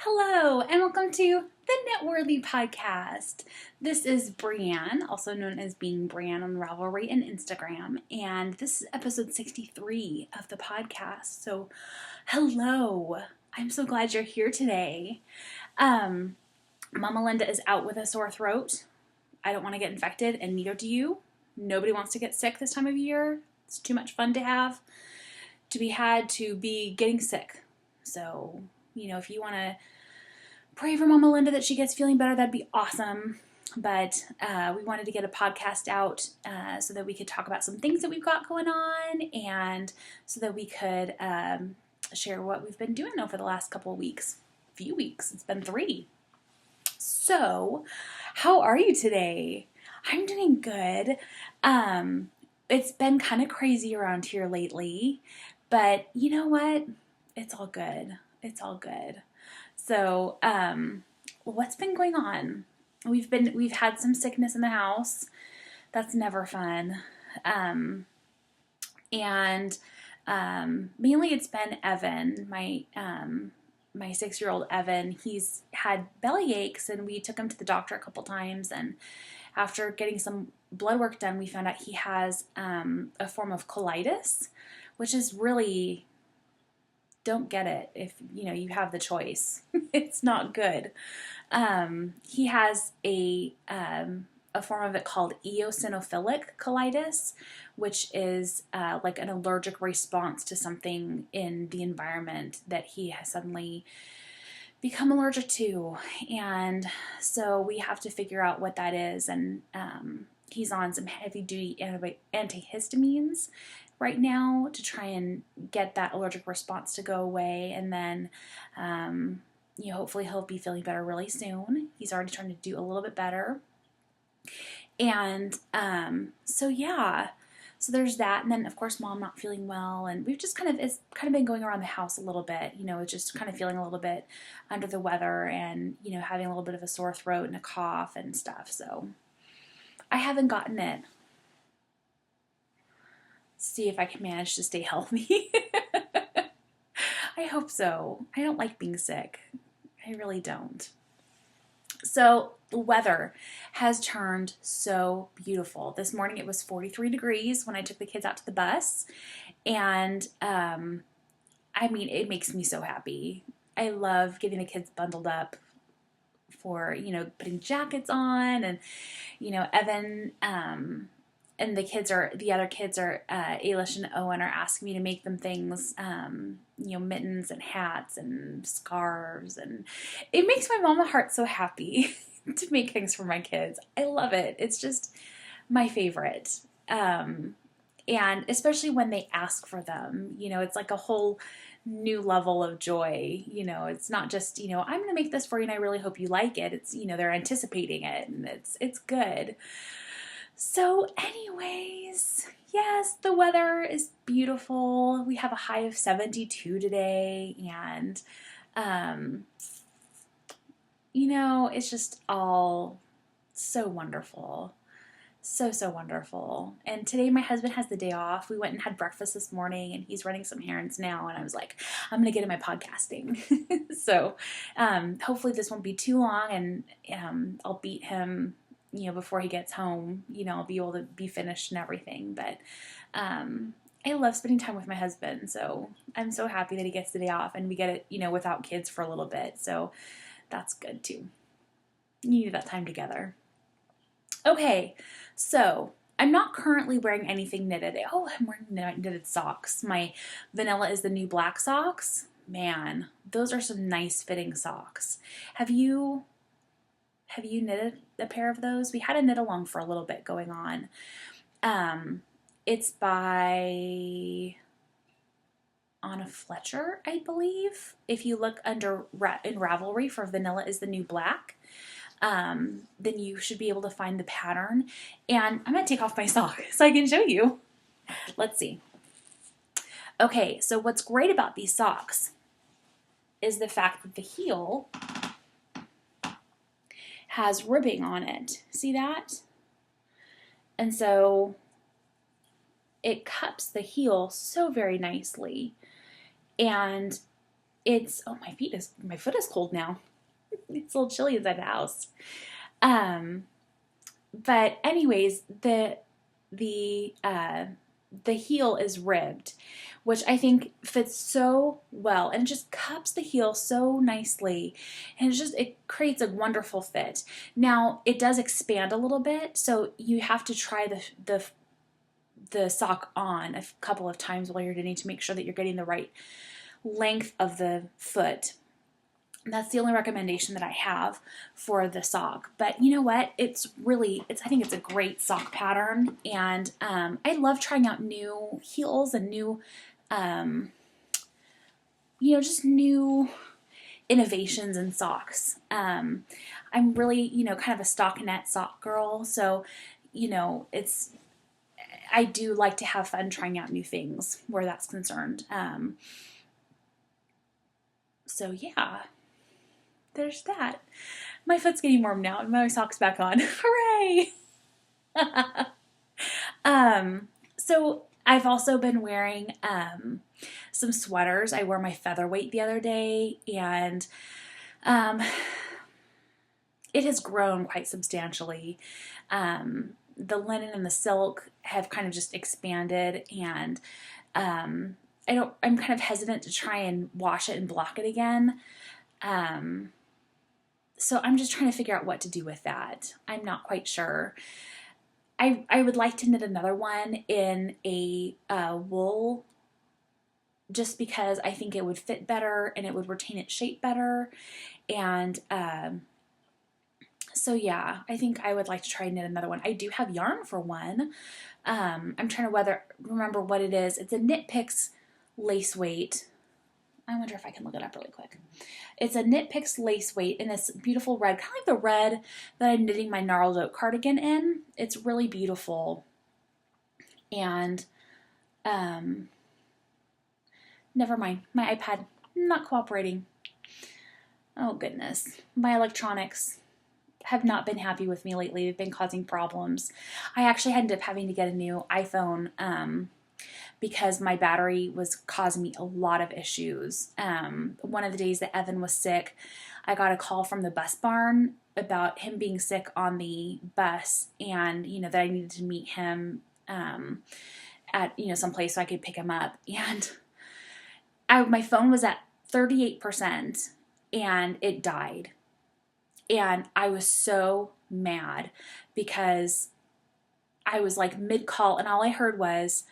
Hello, and welcome to the Knitworthy podcast. This is Brianne, also known as Being Brianne on Ravelry and Instagram, and this is episode 63 of the podcast. So, hello. I'm so glad you're here today. Mama Linda is out with a sore throat. I don't want to get infected, and neither do you. Nobody wants to get sick this time of year. It's too much fun to have, to be getting sick. So, if you want to pray for Mama Linda that she gets feeling better, that'd be awesome. But we wanted to get a podcast out so that we could talk about some things that we've got going on, and so that we could share what we've been doing over the last few weeks. It's been 3. So, how are you today? I'm doing good. It's been kind of crazy around here lately, but you know what? It's all good. It's all good. So, what's been going on? We've had some sickness in the house. That's never fun. And mainly it's been Evan, my 6-year-old Evan. He's had belly aches, and we took him to the doctor a couple times. And after getting some blood work done, we found out he has a form of colitis, which is really, don't get it if you have the choice. It's not good. He has a form of it called eosinophilic colitis, which is like an allergic response to something in the environment that he has suddenly become allergic to. And so we have to figure out what that is. And he's on some heavy-duty antihistamines right now to try and get that allergic response to go away. And then hopefully he'll be feeling better really soon. He's already trying to do a little bit better. And so there's that. And then of course Mom not feeling well, and we've just it's been going around the house a little bit, just kind of feeling a little bit under the weather, and having a little bit of a sore throat and a cough and stuff. So I haven't gotten it. See if I can manage to stay healthy. I hope so. I don't like being sick. I really don't. So the weather has turned so beautiful. This morning it was 43 degrees when I took the kids out to the bus. And it makes me so happy. I love getting the kids bundled up for, putting jackets on, and, Evan, and the other kids are, Ailish and Owen, are asking me to make them things, mittens and hats and scarves, and it makes my mama heart so happy to make things for my kids. I love it. It's just my favorite. And especially when they ask for them, it's like a whole new level of joy. It's not just, I'm going to make this for you and I really hope you like it. It's, they're anticipating it, and it's good. So anyways, yes, the weather is beautiful. We have a high of 72 today, and, it's just all so wonderful. So wonderful. And today my husband has the day off. We went and had breakfast this morning, and he's running some errands now, and I was like, I'm going to get in my podcasting. So hopefully this won't be too long, and I'll beat him before he gets home. I'll be able to be finished and everything. But I love spending time with my husband, so I'm so happy that he gets the day off, and we get it, without kids for a little bit. So that's good too. You need that time together. Okay, so I'm not currently wearing anything knitted. Oh, I'm wearing knitted socks. My Vanilla is the New Black socks. Man, those are some nice fitting socks. Have you knitted a pair of those? We had a knit along for a little bit going on. It's by Anna Fletcher, I believe. If you look in Ravelry for Vanilla is the New Black, then you should be able to find the pattern. And I'm going to take off my sock so I can show you. Let's see. Okay, so what's great about these socks is the fact that the heel has ribbing on it. See that? And so it cups the heel so very nicely. And it's, oh, my foot is cold now. It's a little chilly inside the house. But anyways, the heel is ribbed, which I think fits so well, and it just cups the heel so nicely, and it creates a wonderful fit. Now it does expand a little bit, so you have to try the sock on a couple of times while you're knitting to make sure that you're getting the right length of the foot. And that's the only recommendation that I have for the sock. But you know what? I think it's a great sock pattern. And I love trying out new heels and new, just new innovations in socks. I'm really, kind of a stockinette sock girl. So, I do like to have fun trying out new things where that's concerned. So yeah. There's that. My foot's getting warm now and my sock's back on. Hooray! So I've also been wearing some sweaters. I wore my featherweight the other day, and it has grown quite substantially. The linen and the silk have kind of just expanded, and I'm kind of hesitant to try and wash it and block it again. So I'm just trying to figure out what to do with that. I'm not quite sure. I would like to knit another one in a wool, just because I think it would fit better and it would retain its shape better. And so yeah, I think I would like to try and knit another one. I do have yarn for one. I'm trying to remember what it is. It's a Knit Picks lace weight. I wonder if I can look it up really quick. It's a Knit Picks lace weight in this beautiful red, kind of like the red that I'm knitting my Gnarled oat cardigan in. It's really beautiful. And never mind, my iPad not cooperating. Oh goodness, my electronics have not been happy with me lately. They've been causing problems. I actually ended up having to get a new iPhone because my battery was causing me a lot of issues. One of the days that Evan was sick, I got a call from the bus barn about him being sick on the bus, and that I needed to meet him at some place so I could pick him up. And my phone was at 38% and it died. And I was so mad because I was like mid-call, and all I heard was,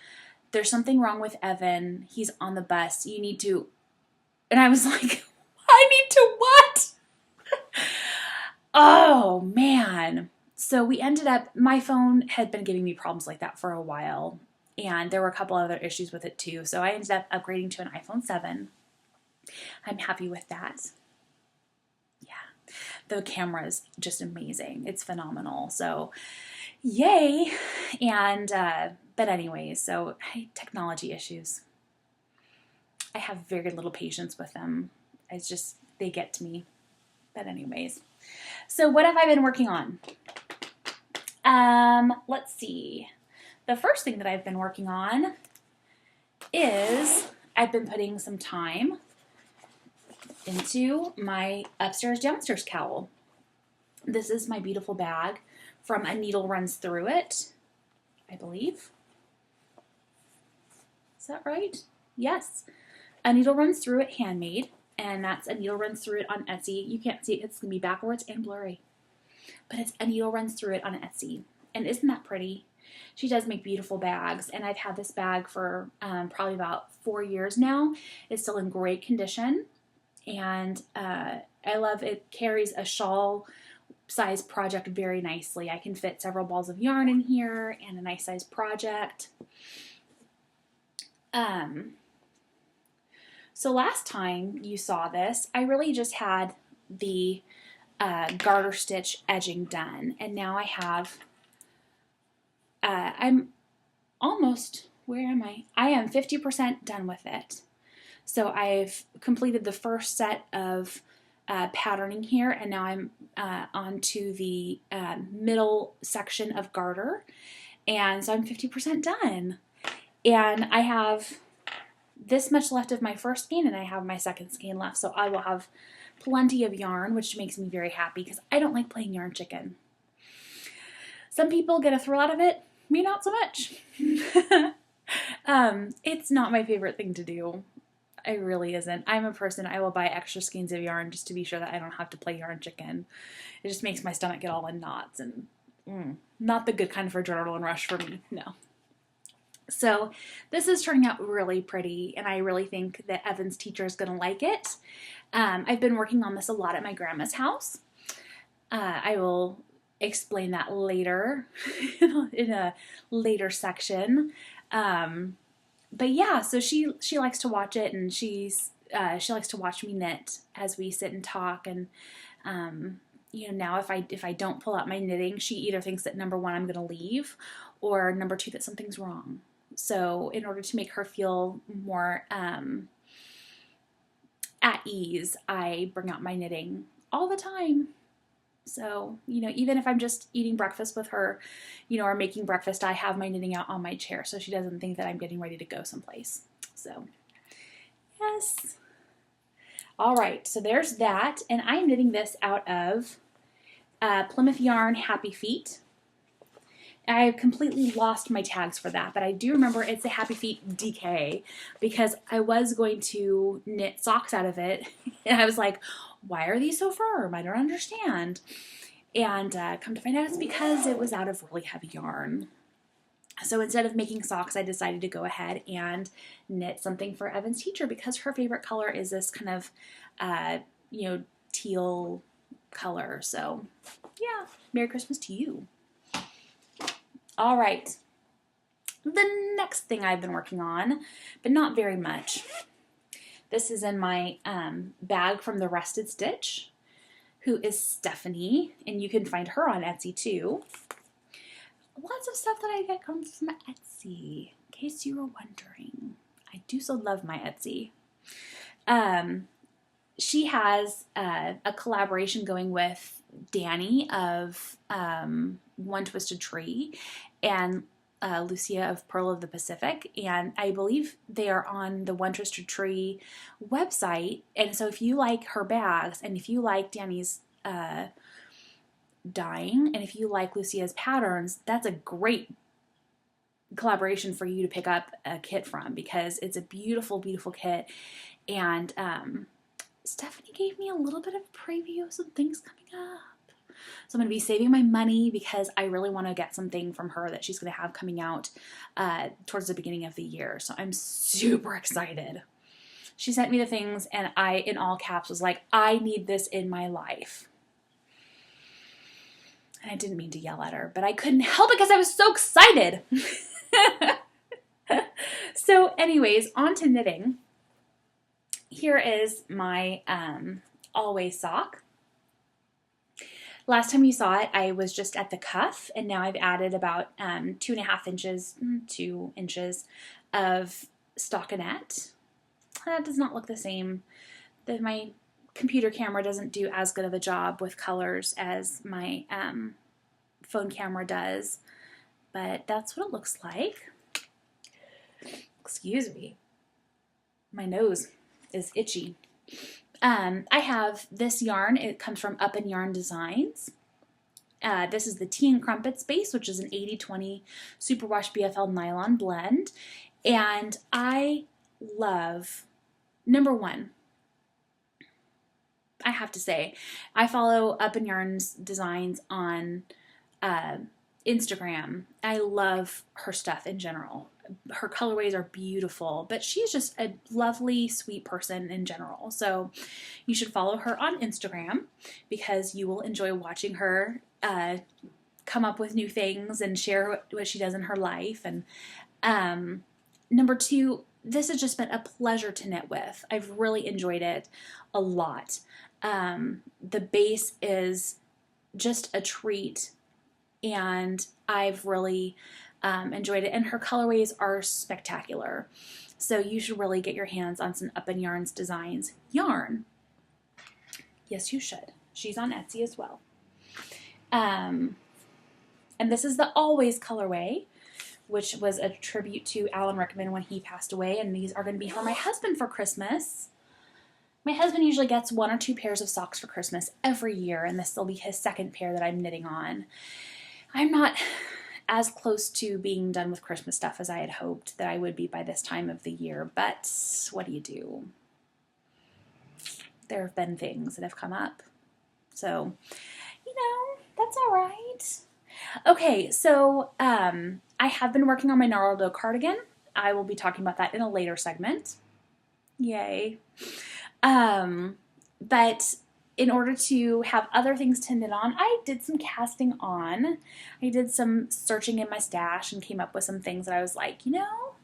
"There's something wrong with Evan. He's on the bus. You need to..." And I was like, I need to what? Oh, man. So we ended up, my phone had been giving me problems like that for a while, and there were a couple other issues with it too. So I ended up upgrading to an iPhone 7. I'm happy with that. Yeah. The camera is just amazing. It's phenomenal. So yay. And, but anyways, so technology issues. I have very little patience with them. It's just, they get to me. But anyways, so what have I been working on? Let's see. The first thing that I've been working on is I've been putting some time into my upstairs downstairs cowl. This is my beautiful bag from A Needle Runs Through It, I believe. Is that right? Yes. A Needle Runs Through It handmade, and that's A Needle Runs Through It on Etsy. You can't see it, it's going to be backwards and blurry. But it's A Needle Runs Through It on Etsy. And isn't that pretty? She does make beautiful bags, and I've had this bag for probably about 4 years now. It's still in great condition, and I love it. Carries a shawl size project very nicely. I can fit several balls of yarn in here and a nice size project. So last time you saw this, I really just had the garter stitch edging done, and now I have, I'm almost, where am I? I am 50% done with it. So I've completed the first set of patterning here, and now I'm onto the middle section of garter, and so I'm 50% done. And I have this much left of my first skein, and I have my second skein left, so I will have plenty of yarn, which makes me very happy because I don't like playing yarn chicken. Some people get a thrill out of it, me not so much. It's not my favorite thing to do. It really isn't. I'm a person, I will buy extra skeins of yarn just to be sure that I don't have to play yarn chicken. It just makes my stomach get all in knots, and not the good kind for adrenaline rush for me, no. So this is turning out really pretty, and I really think that Evan's teacher is going to like it. I've been working on this a lot at my grandma's house. I will explain that later in a later section. But yeah, so she likes to watch it, and she likes to watch me knit as we sit and talk. And now if I don't pull out my knitting, she either thinks that number one, I'm going to leave, or number two, that something's wrong. So in order to make her feel more at ease, I bring out my knitting all the time. So, even if I'm just eating breakfast with her, or making breakfast, I have my knitting out on my chair so she doesn't think that I'm getting ready to go someplace. So, yes. All right, so there's that. And I'm knitting this out of Plymouth Yarn Happy Feet. I completely lost my tags for that, but I do remember it's a Happy Feet DK because I was going to knit socks out of it, and I was like, why are these so firm? I don't understand. And come to find out it's because it was out of really heavy yarn. So instead of making socks, I decided to go ahead and knit something for Evan's teacher because her favorite color is this kind of, teal color. So yeah, Merry Christmas to you. All right, the next thing I've been working on, but not very much. This is in my bag from the Rested Stitch, who is Stephanie, and you can find her on Etsy too. Lots of stuff that I get comes from Etsy, in case you were wondering. I do so love my Etsy. She has a collaboration going with Danny of One Twisted Tree and Lucia of Pearl of the Pacific, and I believe they are on the One Twisted Tree website. And so if you like her bags, and if you like Danny's dyeing, and if you like Lucia's patterns, that's a great collaboration for you to pick up a kit from because it's a beautiful, beautiful kit. And Stephanie gave me a little bit of a preview of some things coming up. So I'm going to be saving my money because I really want to get something from her that she's going to have coming out towards the beginning of the year. So I'm super excited. She sent me the things and I, in all caps, was like, I need this in my life. And I didn't mean to yell at her, but I couldn't help it because I was so excited. So anyways, on to knitting. Here is my Always sock. Last time you saw it, I was just at the cuff, and now I've added about 2.5 inches, 2 inches of stockinette. That does not look the same. My computer camera doesn't do as good of a job with colors as my phone camera does, but that's what it looks like. Excuse me. My nose is itchy. I have this yarn. It comes from Up in Yarn Designs. This is the Tea and Crumpets base, which is an 80/20 superwash BFL nylon blend. And I love, number one, I have to say, I follow Up in Yarn's Designs on Instagram. I love her stuff in general. Her colorways are beautiful, but she's just a lovely, sweet person in general. So you should follow her on Instagram because you will enjoy watching her come up with new things and share what she does in her life. And number two, this has just been a pleasure to knit with. I've really enjoyed it a lot. The base is just a treat, and I've really enjoyed it, and her colorways are spectacular. So you should really get your hands on some Up in Yarn's Designs yarn. Yes, you should. She's on Etsy as well. And this is the Always colorway, which was a tribute to Alan Rickman when he passed away, and these are going to be for my husband for Christmas. My husband usually gets 1 or 2 pairs of socks for Christmas every year, and this will be his second pair that I'm knitting on. I'm not as close to being done with Christmas stuff as I had hoped that I would be by this time of the year, but what do you do? There have been things that have come up. So, you know, that's all right. Okay, so I have been working on my Gnarled cardigan. I will be talking about that in a later segment. Yay. But in order to have other things to knit on, I did some casting on. I did some searching in my stash and came up with some things that I was like, you know,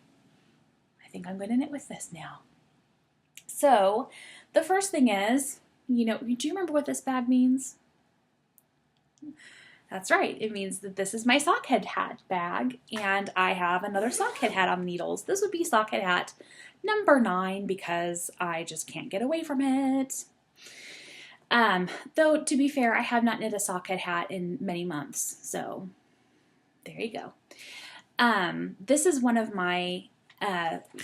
I think I'm going to knit with this now. So the first thing is, you know, do you remember what this bag means? That's right. It means that this is my sockhead hat bag, and I have another sockhead hat on needles. This would be sockhead hat number 9 because I just can't get away from it. Though, to be fair, I have not knit a sockhead hat in many months, so there you go. This is one of my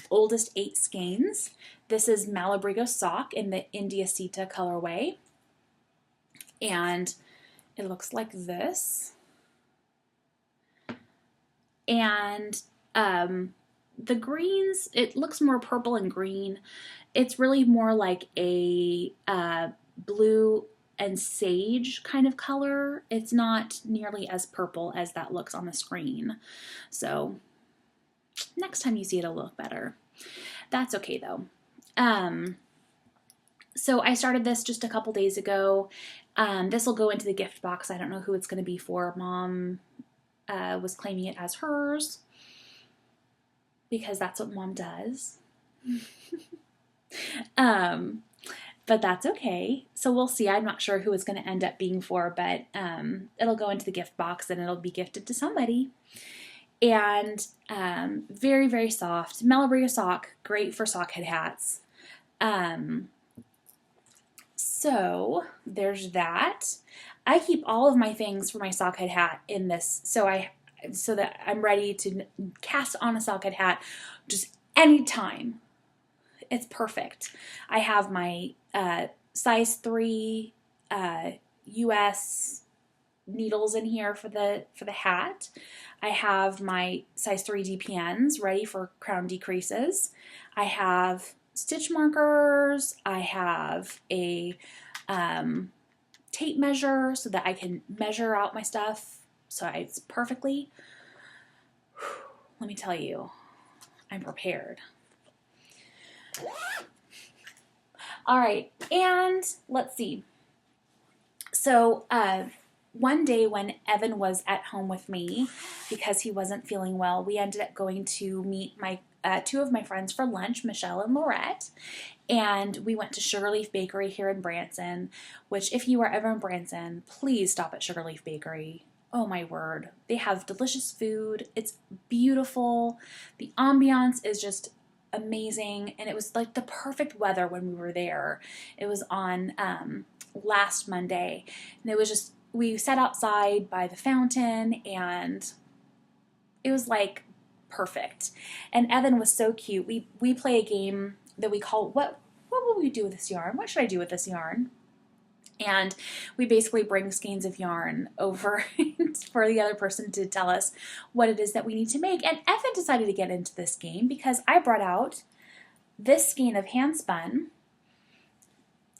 oldest 8 skeins. This is Malabrigo sock in the India Sita colorway, and it looks like this. And the greens, it looks more purple and green. It's really more like a blue and sage kind of color. It's not nearly as purple as that looks on the screen. So next time you see it, it'll look better. That's okay though. So I started this just a couple days ago. This will go into the gift box. I don't know who it's going to be for. Mom was claiming it as hers because that's what Mom does. But that's okay. So we'll see. I'm not sure who it's going to end up being for, but it'll go into the gift box and it'll be gifted to somebody. And very, very soft. Malabrigo sock, great for sockhead hats. So there's that. I keep all of my things for my sockhead hat in this, so that I'm ready to cast on a sockhead hat just anytime. It's perfect. I have my size 3 US needles in here for the hat. I have my size 3 DPNs ready for crown decreases. I have stitch markers. I have a tape measure so that I can measure out my stuff so it's perfectly. Let me tell you, I'm prepared. All right, and let's see. So one day when Evan was at home with me because he wasn't feeling well, we ended up going to meet my 2 of my friends for lunch, Michelle and Laurette, and we went to Sugarleaf Bakery here in Branson, which if you are ever in Branson, please stop at Sugarleaf Bakery. Oh my word. They have delicious food. It's beautiful. The ambiance is just amazing, and it was like the perfect weather when we were there. It was on last Monday, and it was just, we sat outside by the fountain, and it was like perfect. And Evan was so cute. We play a game that we call, what will we do with this yarn? What should I do with this yarn? And we basically bring skeins of yarn over for the other person to tell us what it is that we need to make. And Evan decided to get into this game because I brought out this skein of Handspun.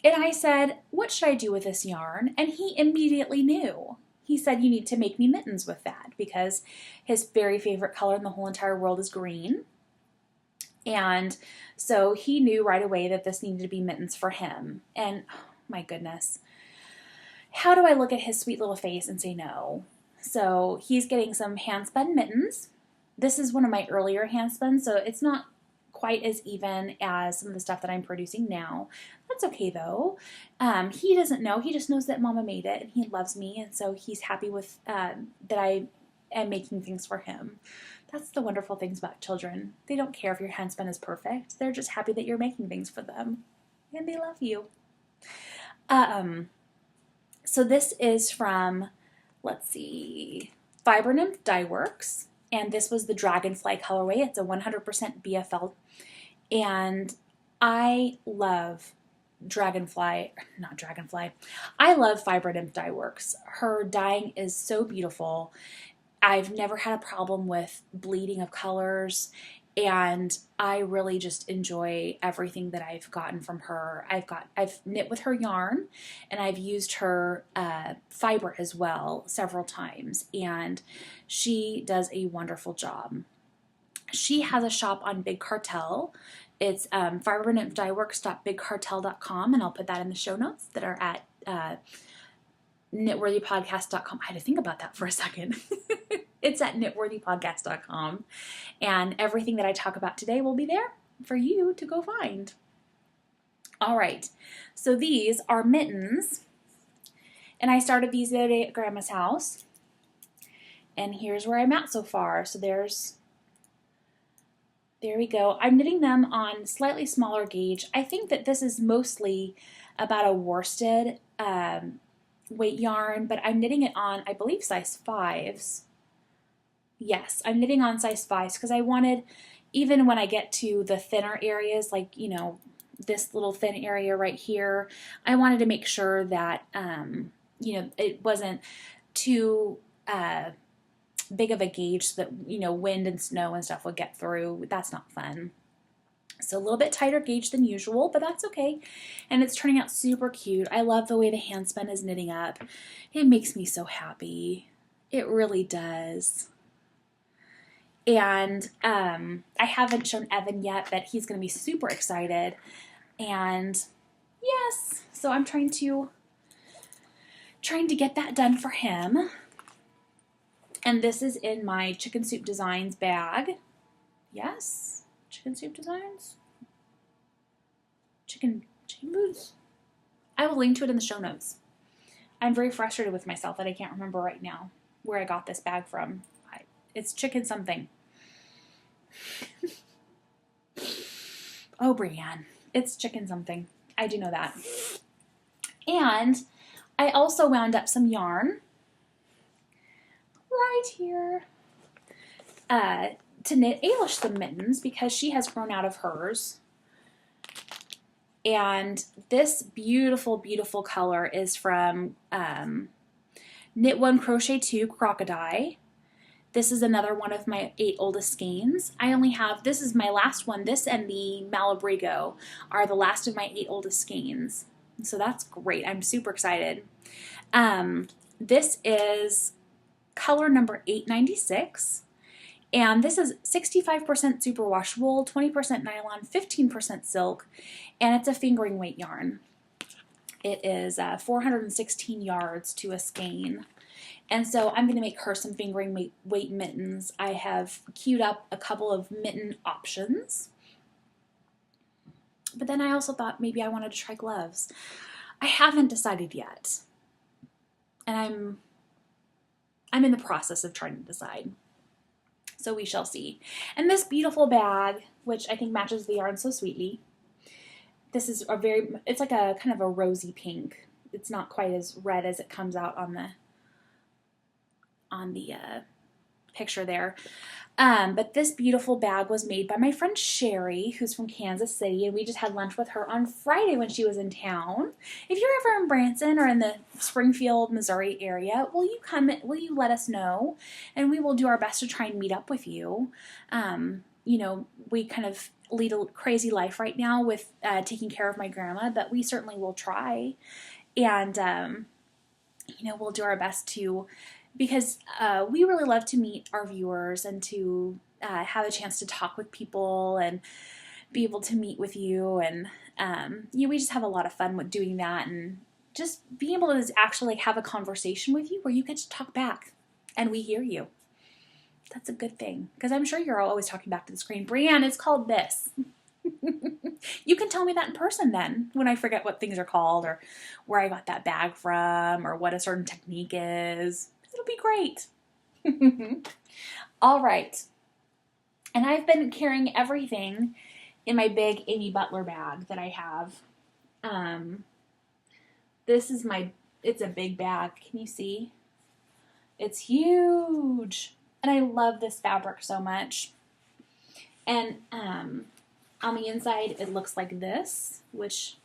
And I said, what should I do with this yarn? And he immediately knew. He said, you need to make me mittens with that because his very favorite color in the whole entire world is green. And so he knew right away that this needed to be mittens for him. And oh my goodness, how do I look at his sweet little face and say no? So he's getting some Handspun mittens. This is one of my earlier Handspuns, so it's not quite as even as some of the stuff that I'm producing now. That's okay though. He doesn't know. He just knows that Mama made it and he loves me, and so he's happy with that I am making things for him. That's the wonderful things about children. They don't care if your Handspun is perfect. They're just happy that you're making things for them, and they love you. So this is from, let's see, Fiber Nymph Dye Works, and this was the Dragonfly colorway. It's a 100% BFL, and I love I love Fiber Nymph Dye Works. Her dyeing is so beautiful. I've never had a problem with bleeding of colors, and I really just enjoy everything that I've gotten from her. I've knit with her yarn, and I've used her fiber as well several times, and she does a wonderful job. She has a shop on Big Cartel. It's fibernymphdyworks.bigcartel.com, and I'll put that in the show notes that are at knitworthypodcast.com. I had to think about that for a second. It's at knitworthypodcast.com, and everything that I talk about today will be there for you to go find. All right, so these are mittens, and I started these the other day at Grandma's house, and here's where I'm at so far. So there we go. I'm knitting them on slightly smaller gauge. I think that this is mostly about a worsted weight yarn, but I'm knitting it on, I believe, size 5s. Yes, I'm knitting on size 5s because I wanted, even when I get to the thinner areas, like, you know, this little thin area right here, I wanted to make sure that, you know, it wasn't too big of a gauge so that, you know, wind and snow and stuff would get through. That's not fun. So a little bit tighter gauge than usual, but that's okay. And it's turning out super cute. I love the way the Handspun is knitting up. It makes me so happy. It really does. And I haven't shown Evan yet, but he's going to be super excited. And yes, so I'm trying to get that done for him. And this is in my Chicken Soup Designs bag. Yes, Chicken Soup Designs. Chicken boots. I will link to it in the show notes. I'm very frustrated with myself that I can't remember right now where I got this bag from. It's chicken something. Oh, Brienne. It's chicken something. I do know that. And I also wound up some yarn right here to knit Ailish some mittens because she has grown out of hers. And this beautiful, beautiful color is from Knit 1 Crochet 2 Crocodile. This is another one of my 8 oldest skeins. I only have, this is my last one. This and the Malabrigo are the last of my 8 oldest skeins. So that's great. I'm super excited. This is color number 896. And this is 65% superwash wool, 20% nylon, 15% silk, and it's a fingering weight yarn. It is 416 yards to a skein. And so I'm going to make her some fingering weight mittens. I have queued up a couple of mitten options. But then I also thought maybe I wanted to try gloves. I haven't decided yet. And I'm in the process of trying to decide. So we shall see. And this beautiful bag, which I think matches the yarn so sweetly. This is it's like a kind of a rosy pink. It's not quite as red as it comes out on the picture there. But this beautiful bag was made by my friend Sherry, who's from Kansas City, and we just had lunch with her on Friday when she was in town. If you're ever in Branson or in the Springfield, Missouri area, will you let us know? And we will do our best to try and meet up with you. You know, we kind of lead a crazy life right now with taking care of my grandma, but we certainly will try. And, you know, we'll do our best to, because we really love to meet our viewers and to have a chance to talk with people and be able to meet with you. And you know, we just have a lot of fun with doing that and just being able to actually have a conversation with you where you get to talk back and we hear you. That's a good thing, because I'm sure you're always talking back to the screen. Brienne, it's called this. You can tell me that in person then, when I forget what things are called or where I got that bag from or what a certain technique is. It'll be great. All right. And I've been carrying everything in my big Amy Butler bag that I have. It's a big bag. Can you see? It's huge. And I love this fabric so much. And on the inside, it looks like this, which,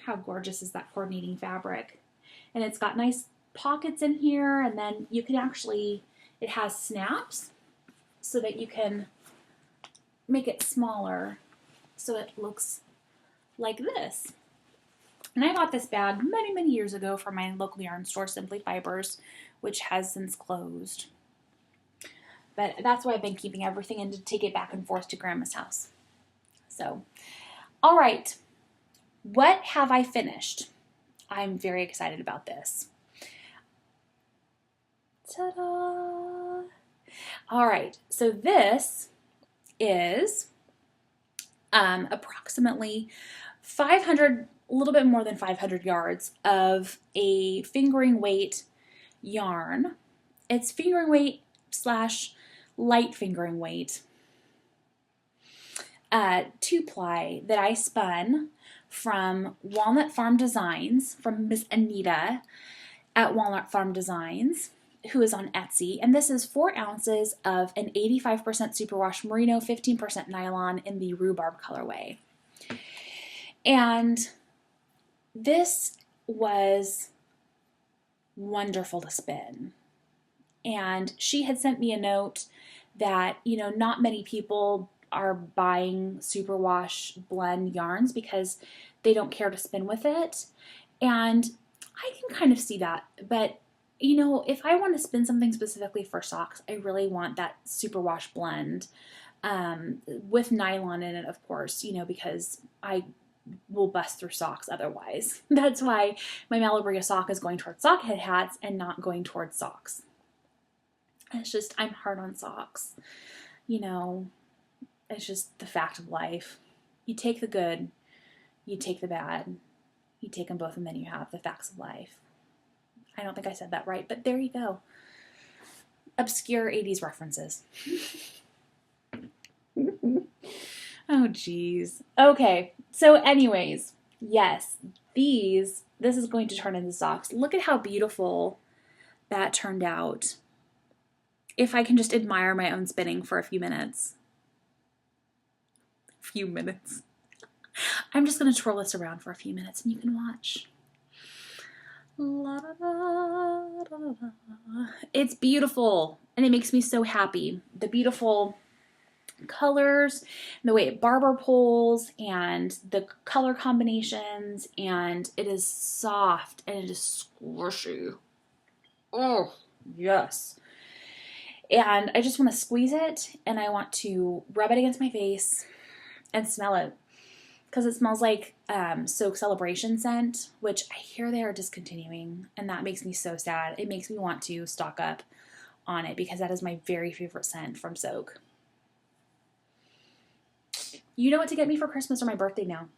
how gorgeous is that coordinating fabric? And it's got nice pockets in here, and then you can actually, it has snaps so that you can make it smaller so it looks like this. And I bought this bag many, many years ago from my local yarn store, Simply Fibers, which has since closed. But that's why I've been keeping everything in to take it back and forth to Grandma's house. So, all right. What have I finished? I'm very excited about this. Ta-da! All right, so this is approximately 500, a little bit more than 500 yards of a fingering weight yarn. It's fingering weight / light fingering weight 2-ply that I spun from Walnut Farm Designs, from Miss Anita at Walnut Farm Designs, who is on Etsy. And this is 4 ounces of an 85% superwash merino, 15% nylon in the rhubarb colorway. And this was wonderful to spin. And she had sent me a note that, you know, not many people are buying superwash blend yarns because they don't care to spin with it. And I can kind of see that, but you know, if I want to spin something specifically for socks, I really want that superwash blend with nylon in it, of course, you know, because I will bust through socks otherwise. That's why my Malabarita sock is going towards sock head hats and not going towards socks. It's just, I'm hard on socks, you know. It's just the fact of life. You take the good, you take the bad, you take them both, and then you have the facts of life. I don't think I said that right, but there you go. Obscure 80s references. Oh, geez. Okay, so anyways, yes, this is going to turn into socks. Look at how beautiful that turned out. If I can just admire my own spinning for a few minutes. I'm just going to twirl this around for a few minutes and you can watch. La, da, da, da, da. It's beautiful and it makes me so happy. The beautiful colors, the way it barber pulls, and the color combinations, and it is soft and it is squishy. Oh, yes. And I just want to squeeze it and I want to rub it against my face and smell it, because it smells like Soak Celebration scent, which I hear they are discontinuing, and that makes me so sad. It makes me want to stock up on it because that is my very favorite scent from Soak. You know what to get me for Christmas or my birthday now.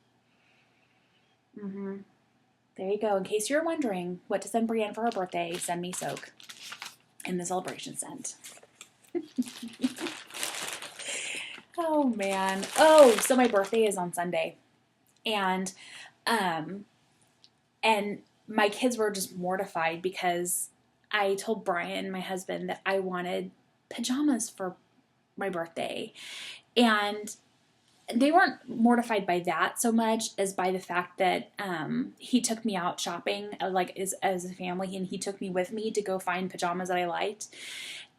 There you go. In case you're wondering what to send Brienne for her birthday, send me Soak in the Celebration scent. Oh man. Oh, so my birthday is on Sunday. And my kids were just mortified because I told Brian, my husband, that I wanted pajamas for my birthday. And they weren't mortified by that so much as by the fact that he took me out shopping, like as a family, and he took me with me to go find pajamas that I liked.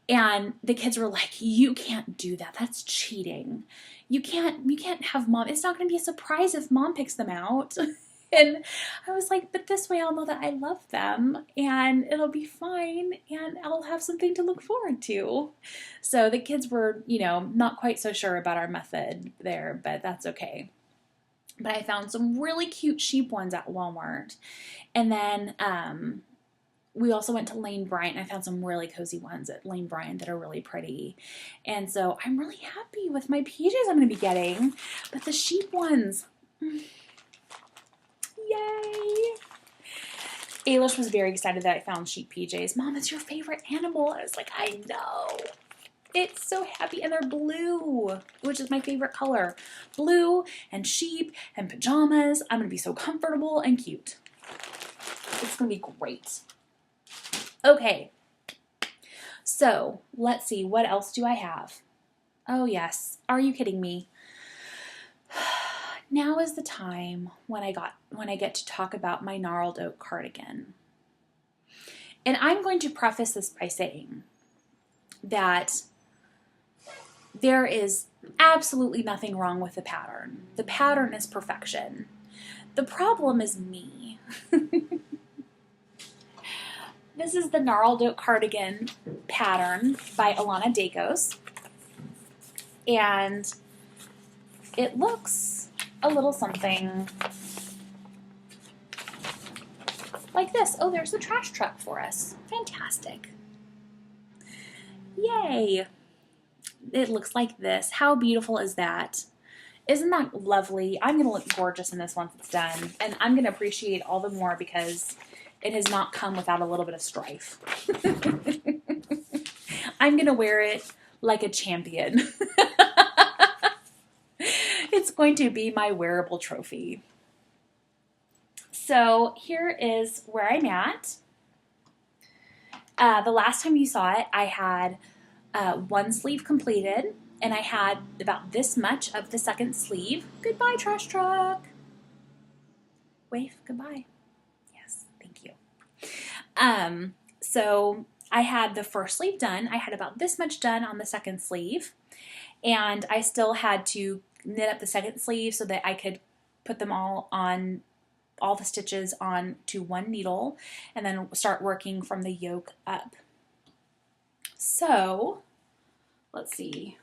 And the kids were like, "You can't do that. That's cheating. You can't have mom. It's not going to be a surprise if mom picks them out." And I was like, "But this way I'll know that I love them and it'll be fine and I'll have something to look forward to." So the kids were, you know, not quite so sure about our method there, but that's okay. But I found some really cute sheep ones at Walmart. And then we also went to Lane Bryant, and I found some really cozy ones at Lane Bryant that are really pretty. And so I'm really happy with my PJs I'm going to be getting. But the sheep ones, yay! Ailish was very excited that I found sheep PJs. "Mom, it's your favorite animal." I was like, "I know." It's so happy. And they're blue, which is my favorite color. Blue and sheep and pajamas. I'm going to be so comfortable and cute. It's going to be great. Okay, So let's see, what else do I have? Oh yes, are you kidding me? Now is the time when I get to talk about my gnarled oak cardigan. And I'm going to preface this by saying that there is absolutely nothing wrong with the pattern. The pattern is perfection. The problem is me. This is the Gnarled Oak Cardigan pattern by Alana Dacos. And it looks a little something like this. Oh, there's the trash truck for us. Fantastic. Yay. It looks like this. How beautiful is that? Isn't that lovely? I'm going to look gorgeous in this once it's done. And I'm going to appreciate all the more because it has not come without a little bit of strife. I'm going to wear it like a champion. It's going to be my wearable trophy. So here is where I'm at. The last time you saw it, I had one sleeve completed, and I had about this much of the second sleeve. Goodbye, trash truck. Wave, goodbye. Yes, thank you. So I had the first sleeve done. I had about this much done on the second sleeve, and I still had to knit up the second sleeve so that I could put them all the stitches on to one needle and then start working from the yoke up. So let's see.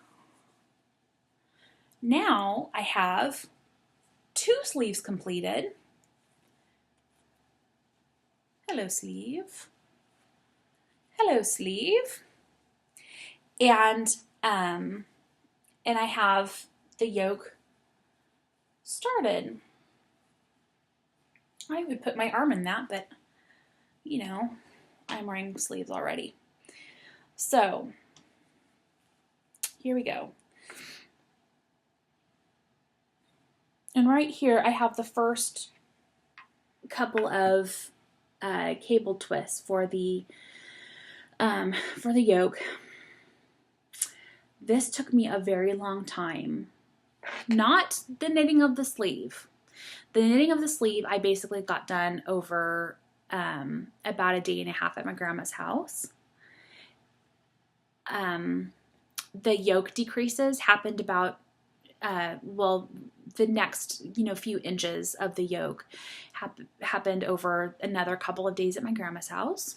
Now I have 2 sleeves completed. Hello, sleeve. Hello, sleeve. And I have the yoke started. I would put my arm in that, but you know, I'm wearing sleeves already. So here we go. And right here I have the first couple of cable twists for the yoke. This took me a very long time. Not the knitting of the sleeve. The knitting of the sleeve I basically got done over about a day and a half at my grandma's house. The yoke decreases happened about the next few inches of the yoke happened over another couple of days at my grandma's house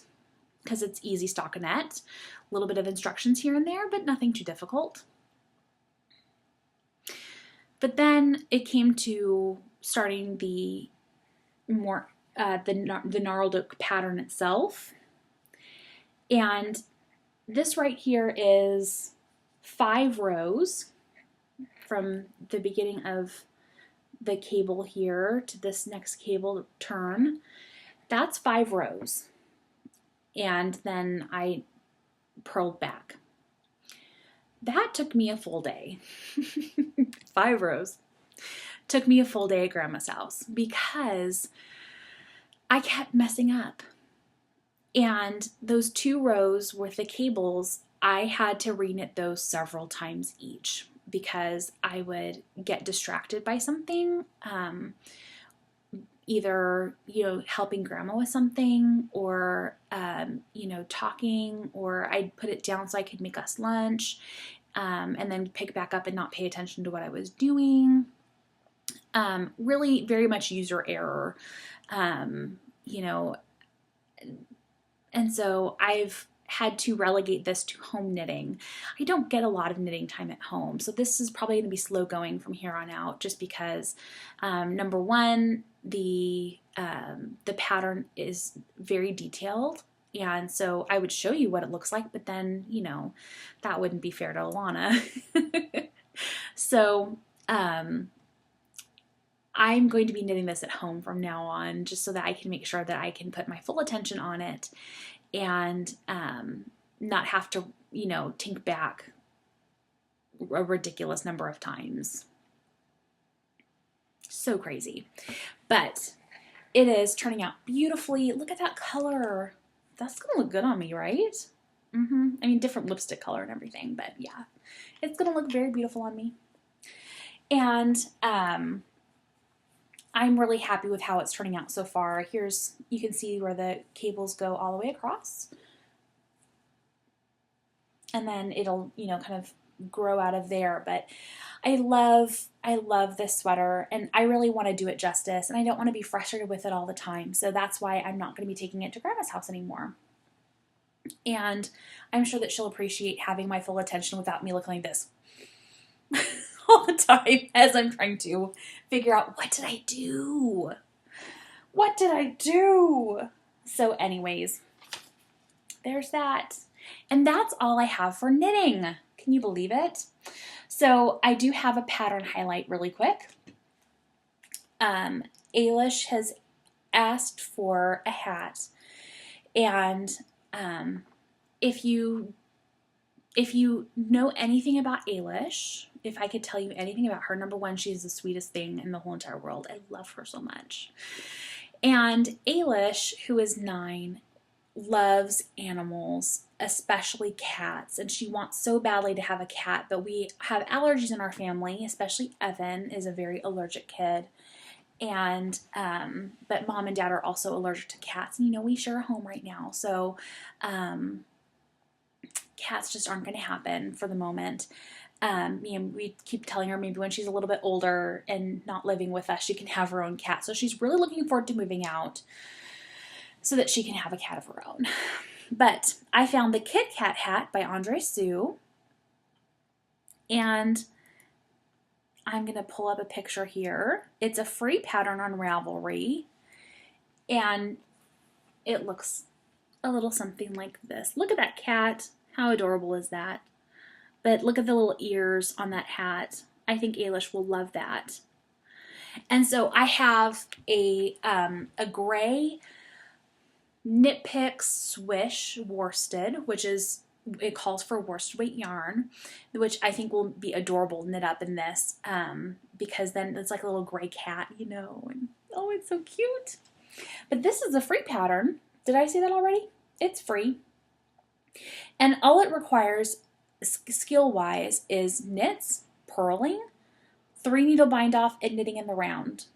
because it's easy stockinette. A little bit of instructions here and there, but nothing too difficult. But then it came to starting the more the gnarled oak pattern itself, and this right here is 5 rows from the beginning of the cable here to this next cable turn. That's 5 rows, and then I purled back. That took me a full day. 5 rows. Took me a full day at grandma's house because I kept messing up. And those 2 rows with the cables, I had to reknit those several times each because I would get distracted by something, either helping grandma with something, or talking, or I'd put it down so I could make us lunch, and then pick back up and not pay attention to what I was doing. Really very much user error, and so I've had to relegate this to home knitting. I don't get a lot of knitting time at home, so this is probably going to be slow going from here on out, just because number one, the pattern is very detailed, and so I would show you what it looks like, but then that wouldn't be fair to Alana. So I'm going to be knitting this at home from now on, just so that I can make sure that I can put my full attention on it and not have to, tink back a ridiculous number of times. So crazy. But it is turning out beautifully. Look at that color. That's going to look good on me, right? I mean, different lipstick color and everything, but yeah, it's going to look very beautiful on me. And I'm really happy with how it's turning out so far. You can see where the cables go all the way across. And then it'll, kind of grow out of there. But I love this sweater, and I really want to do it justice, and I don't want to be frustrated with it all the time. So that's why I'm not going to be taking it to Grandma's house anymore. And I'm sure that she'll appreciate having my full attention without me looking like this all the time as I'm trying to figure out, what did I do? What did I do? So anyways, there's that. And that's all I have for knitting. Can you believe it? So I do have a pattern highlight really quick. Ailish has asked for a hat, and if you know anything about Ailish, if I could tell you anything about her, number one, she's the sweetest thing in the whole entire world. I love her so much. And Ailish, who is 9, loves animals, especially cats, and she wants so badly to have a cat, but we have allergies in our family, especially Evan is a very allergic kid. And but Mom and Dad are also allergic to cats, and we share a home right now, so cats just aren't going to happen for the moment. We keep telling her maybe when she's a little bit older and not living with us, she can have her own cat. So she's really looking forward to moving out so that she can have a cat of her own. But I found the Kit Kat hat by Andre Sue, and I'm going to pull up a picture here. It's a free pattern on Ravelry, and it looks a little something like this. Look at that cat. How adorable is that? But look at the little ears on that hat. I think Ailish will love that. And so I have a gray Knit Picks Swish worsted, it calls for worsted weight yarn, which I think will be adorable knit up in this, because then it's like a little gray cat, and oh, it's so cute. But this is a free pattern. Did I say that already? It's free. And all it requires skill-wise is knits, purling, 3 needle bind off, and knitting in the round.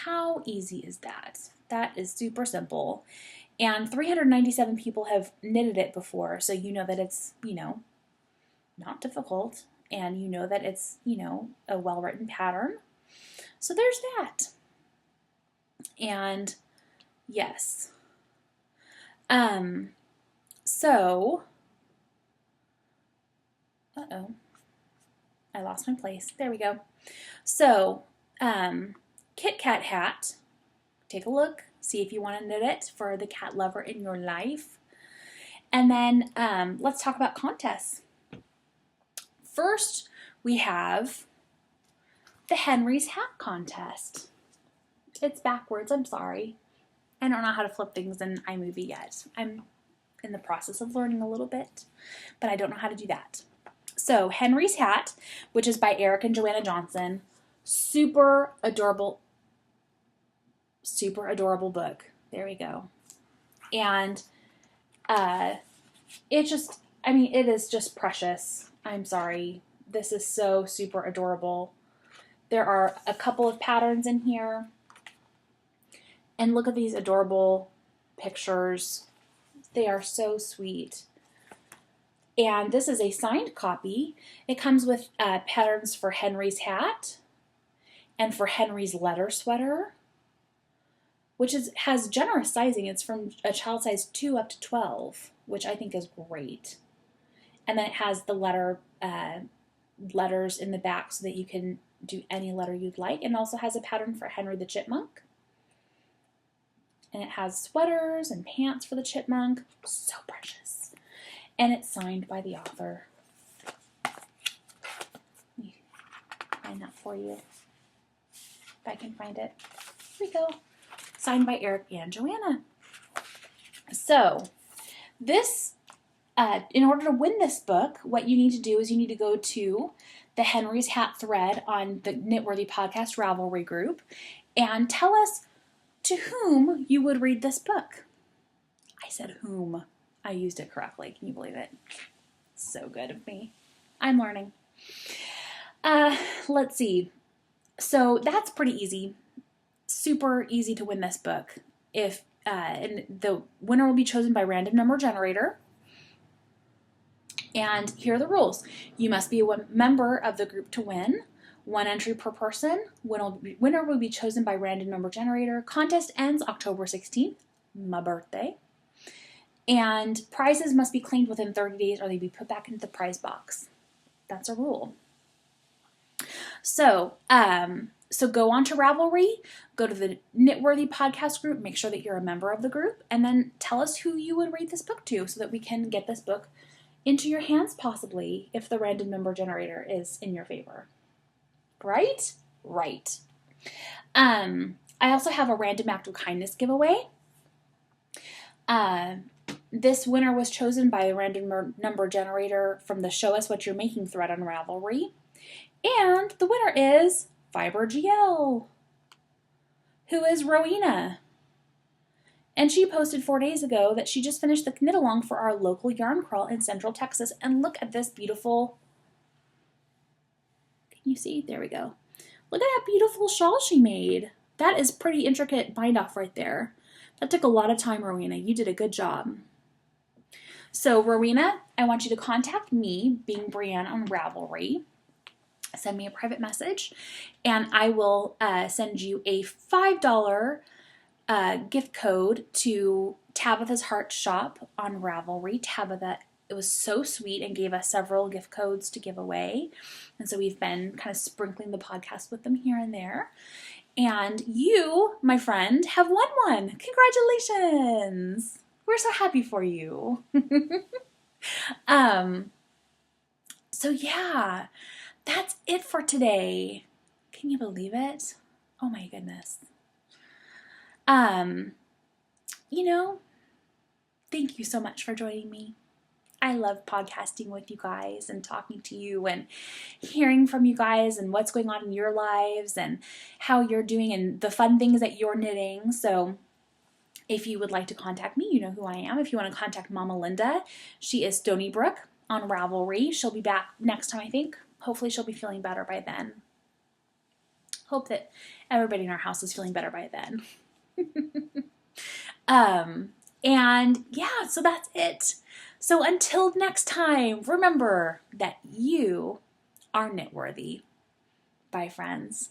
How easy is that? That is super simple. And 397 people have knitted it before, so you know that it's, not difficult, and you know that it's, a well-written pattern. So there's that. And yes. So, uh-oh, I lost my place. There we go. So, Kit Kat hat, take a look, see if you want to knit it for the cat lover in your life. And then let's talk about contests. First, we have the Henry's Hat Contest. It's backwards, I'm sorry. I don't know how to flip things in iMovie yet. I'm in the process of learning a little bit, but I don't know how to do that. So Henry's Hat, which is by Eric and Joanna Johnson, super adorable book. There we go. And it is just precious. I'm sorry. This is so super adorable. There are a couple of patterns in here. And look at these adorable pictures. They are so sweet. And this is a signed copy. It comes with patterns for Henry's hat and for Henry's letter sweater, which has generous sizing. It's from a child size 2 up to 12, which I think is great. And then it has the letters in the back so that you can do any letter you'd like. And also has a pattern for Henry the Chipmunk. And it has sweaters and pants for the chipmunk. So precious. And it's signed by the author. Let me find that for you, if I can find it. Here we go. Signed by Eric and Joanna. So, this, in order to win this book, what you need to do is you need to go to the Henry's Hat thread on the Knitworthy Podcast Ravelry group and tell us to whom you would read this book. I said whom. I used it correctly. Can you believe it? So good of me. I'm learning. Let's see. So that's pretty easy. Super easy to win this book. And the winner will be chosen by random number generator. And here are the rules. You must be a member of the group to win. 1 entry per person. Winner will be chosen by random number generator. Contest ends October 16th, my birthday. And prizes must be claimed within 30 days or they'll be put back into the prize box. That's a rule. So go on to Ravelry, go to the Knitworthy podcast group, make sure that you're a member of the group, and then tell us who you would read this book to so that we can get this book into your hands possibly if the random number generator is in your favor. Right? Right. I also have a random act of kindness giveaway. This winner was chosen by a random number generator from the Show Us What You're Making thread on Ravelry. And the winner is Fiber GL, who is Rowena. And she posted 4 days ago that she just finished the knit along for our local yarn crawl in Central Texas. And look at this beautiful, can you see? There we go. Look at that beautiful shawl she made. That is pretty intricate bind off right there. That took a lot of time, Rowena. You did a good job. So Rowena, I want you to contact me, being Brienne, on Ravelry. Send me a private message, and I will send you a $5 gift code to Tabitha's Heart Shop on Ravelry. Tabitha, it was so sweet and gave us several gift codes to give away. And so we've been kind of sprinkling the podcast with them here and there. And you, my friend, have won one. Congratulations. We're so happy for you. So yeah, that's it for today. Can you believe it? Oh my goodness. Thank you so much for joining me. I love podcasting with you guys and talking to you and hearing from you guys and what's going on in your lives and how you're doing and the fun things that you're knitting. So if you would like to contact me, you know who I am. If you want to contact Mama Linda, she is Stony Brook on Ravelry. She'll be back next time, I think. Hopefully she'll be feeling better by then. Hope that everybody in our house is feeling better by then. And yeah, so that's it. So until next time, remember that you are knitworthy. Bye, friends.